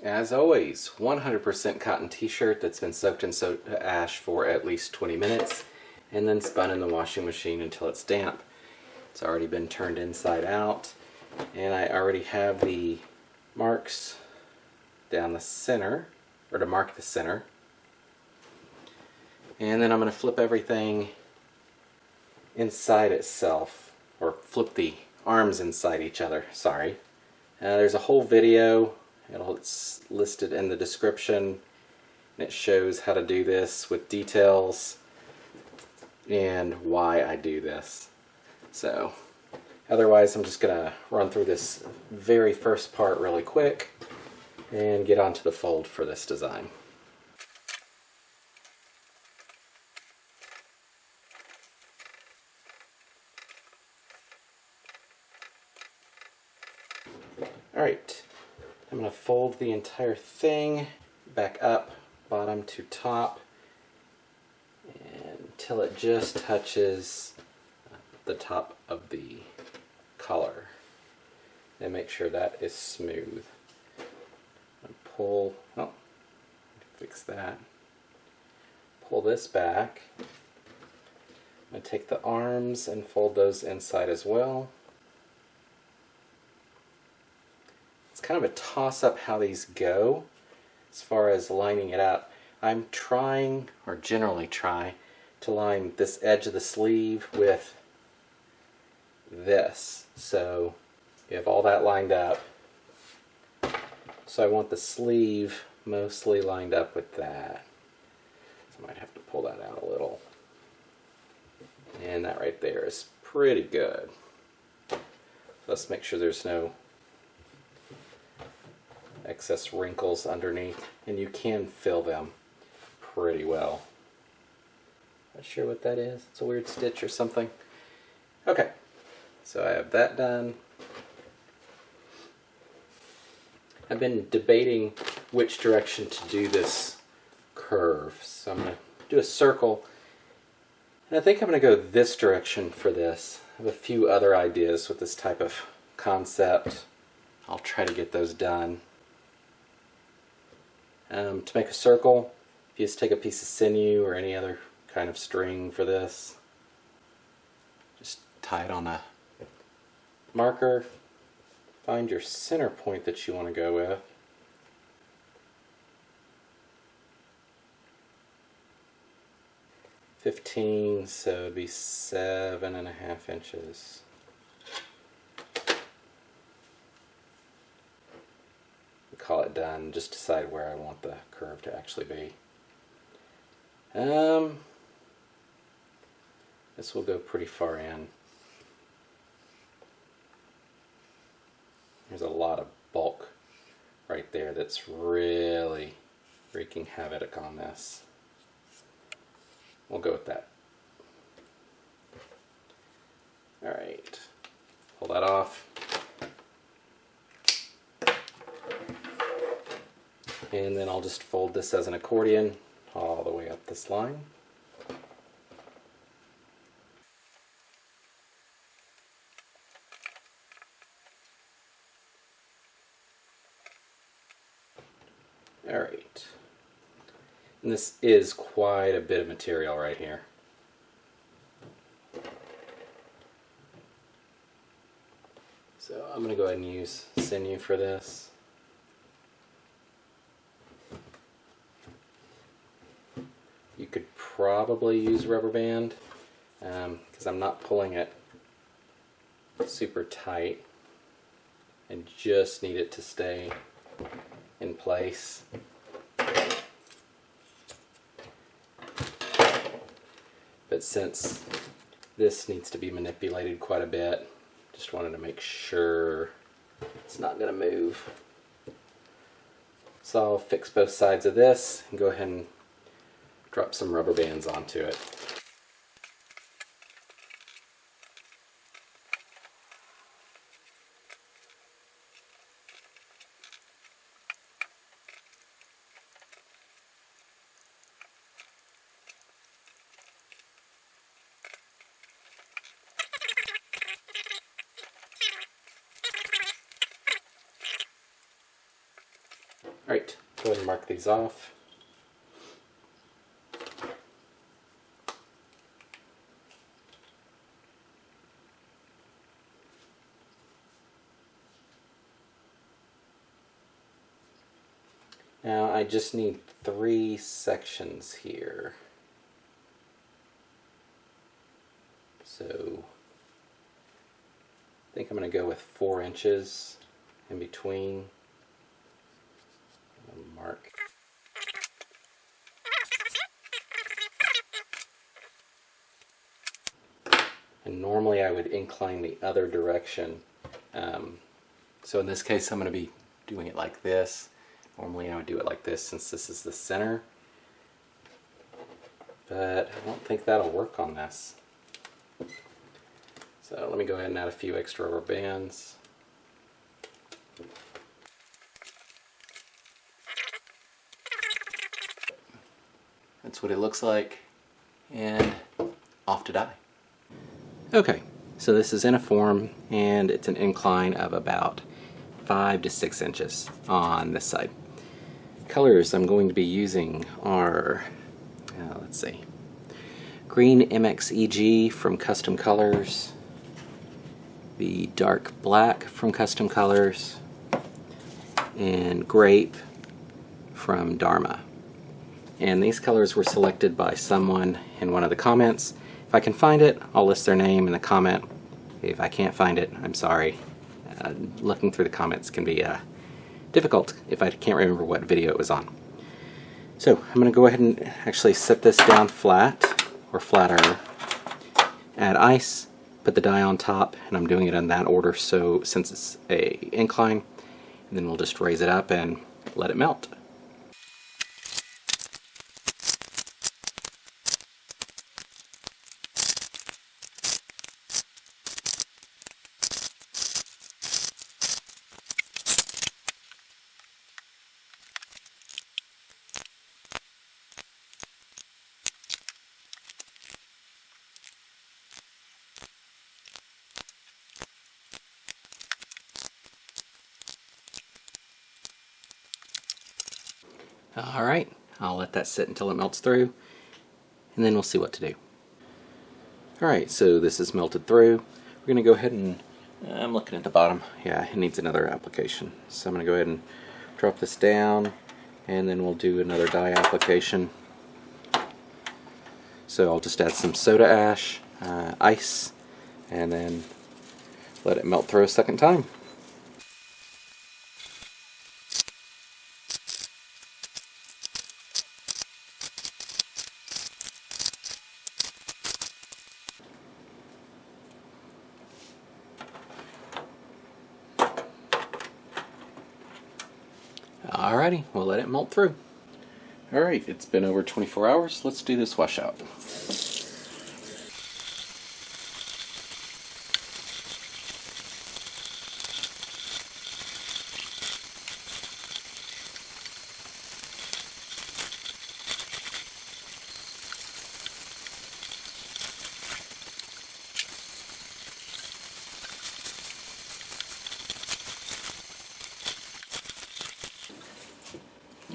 as always, 100% cotton t-shirt that's been soaked in soda ash for at least 20 minutes and then spun in the washing machine until it's damp. It's already been turned inside out, and I already have the marks down the center, or to mark the center. And then I'm going to flip everything inside itself, or flip the arms inside each other, sorry. There's a whole video, it's listed in the description, and it shows how to do this with details and why I do this. So, otherwise I'm just going to run through this very first part really quick and get onto the fold for this design. Alright, I'm going to fold the entire thing back up, bottom to top, until it just touches the top of the collar. And make sure that is smooth. Pull, oh, fix that. Pull this back. I'm going to take the arms and fold those inside as well. It's kind of a toss-up how these go as far as lining it up. I'm trying, or generally try, to line this edge of the sleeve with this. So you have all that lined up. So I want the sleeve mostly lined up with that. So I might have to pull that out a little. And that right there is pretty good. So let's make sure there's no excess wrinkles underneath, and you can fill them pretty well. Not sure what that is. It's a weird stitch or something. Okay, so I have that done. I've been debating which direction to do this curve. So I'm going to do a circle, and I think I'm going to go this direction for this. I have a few other ideas with this type of concept. I'll try to get those done. To make a circle, if you just take a piece of sinew or any other kind of string for this, just tie it on a marker, find your center point that you want to go with, .15, so it'd be 7.5 inches. Call it done, just decide where I want the curve to actually be. This will go pretty far in. There's a lot of bulk right there that's really wreaking havoc on this. We'll go with that. Alright, pull that off. And then I'll just fold this as an accordion all the way up this line. Alright. And this is quite a bit of material right here. So I'm going to go ahead and use sinew for this. You could probably use rubber band because I'm not pulling it super tight and just need it to stay in place. But since this needs to be manipulated quite a bit, just wanted to make sure it's not going to move. So I'll fix both sides of this and go ahead and drop some rubber bands onto it. Alright, go ahead and mark these off. Now I just need 3 sections here. So I think I'm going to go with 4 inches in between. Mark. And normally I would incline the other direction. So in this case I'm going to be doing it like this. Normally I would do it like this since this is the center. But I don't think that'll work on this. So let me go ahead and add a few extra rubber bands. That's what it looks like, and off to die. Okay, so this is in a form, and it's an incline of about 5 to 6 inches on this side. Colors I'm going to be using are, let's see, green MXEG from Custom Colors, the dark black from Custom Colors, and grape from Dharma. And these colors were selected by someone in one of the comments. If I can find it, I'll list their name in the comment. If I can't find it, I'm sorry. Looking through the comments can be difficult if I can't remember what video it was on. So I'm going to go ahead and actually set this down flat, or flatter, add ice, put the die on top, and I'm doing it in that order so since it's a incline, and then we'll just raise it up and let it melt. Alright, I'll let that sit until it melts through, and then we'll see what to do. Alright, so this is melted through. We're going to go ahead and, I'm looking at the bottom, yeah, it needs another application. So I'm going to go ahead and drop this down, and then we'll do another dye application. So I'll just add some soda ash, ice, and then let it melt through a second time. Alrighty, we'll let it melt through. Alright, it's been over 24 hours. Let's do this washout.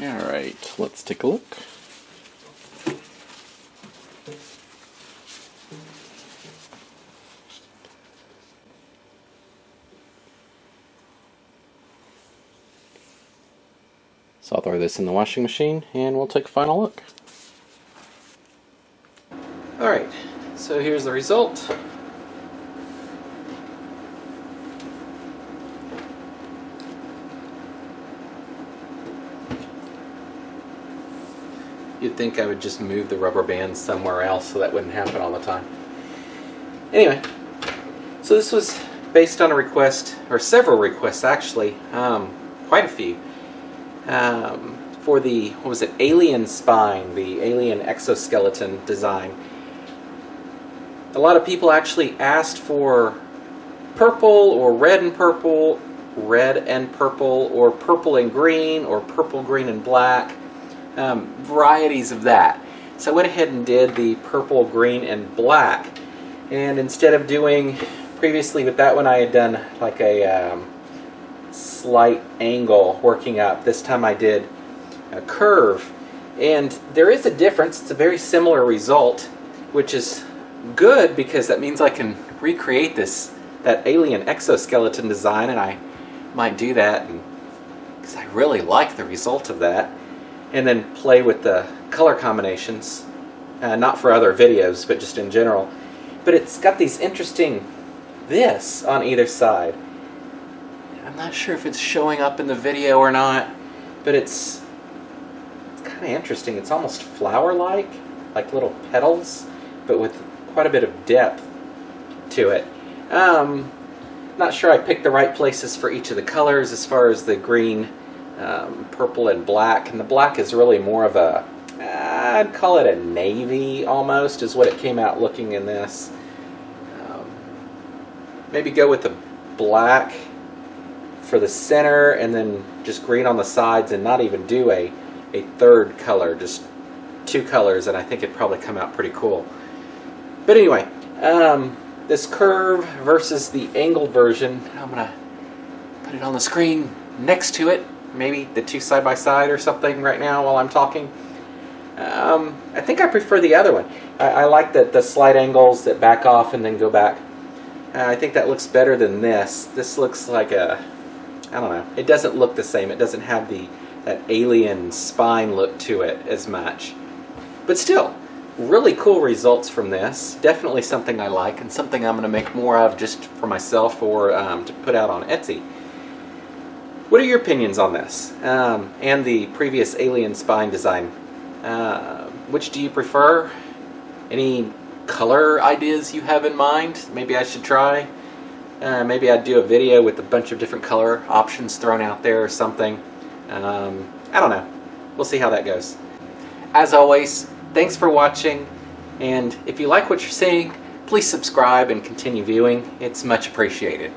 Alright, let's take a look. So I'll throw this in the washing machine and we'll take a final look. Alright, so here's the result. You'd think I would just move the rubber bands somewhere else so that wouldn't happen all the time. Anyway, so this was based on a request, or several requests actually, quite a few, for the, what was it, alien spine, the alien exoskeleton design. A lot of people actually asked for purple or red and purple, or purple and green, or purple, green, and black. Varieties of that. So I went ahead and did the purple, green, and black. And instead of doing, previously with that one I had done like a slight angle working up. This time I did a curve. And there is a difference. It's a very similar result, which is good because that means I can recreate that alien exoskeleton design, and I might do that because I really like the result of that. And then play with the color combinations, not for other videos, but just in general. But it's got these interesting this on either side. I'm not sure if it's showing up in the video or not, but it's kind of interesting. It's almost flower-like, like little petals, but with quite a bit of depth to it. Not sure I picked the right places for each of the colors as far as the green, purple, and black. And the black is really more of a, I'd call it a navy almost, is what it came out looking in this. Maybe go with the black for the center and then just green on the sides and not even do a third color, just two colors, and I think it'd probably come out pretty cool. But anyway, this curve versus the angled version, I'm going to put it on the screen next to it, maybe the two side by side or something right now while I'm talking. I think I prefer the other one. I like the slight angles that back off and then go back. I think that looks better than this. This looks like I don't know, it doesn't look the same. It doesn't have that alien spine look to it as much. But still, really cool results from this. Definitely something I like and something I'm going to make more of just for myself or to put out on Etsy. What are your opinions on this and the previous alien spine design? Which do you prefer? Any color ideas you have in mind? Maybe I should try. Maybe I'd do a video with a bunch of different color options thrown out there or something. I don't know. We'll see how that goes. As always, thanks for watching, and if you like what you're seeing, please subscribe and continue viewing. It's much appreciated.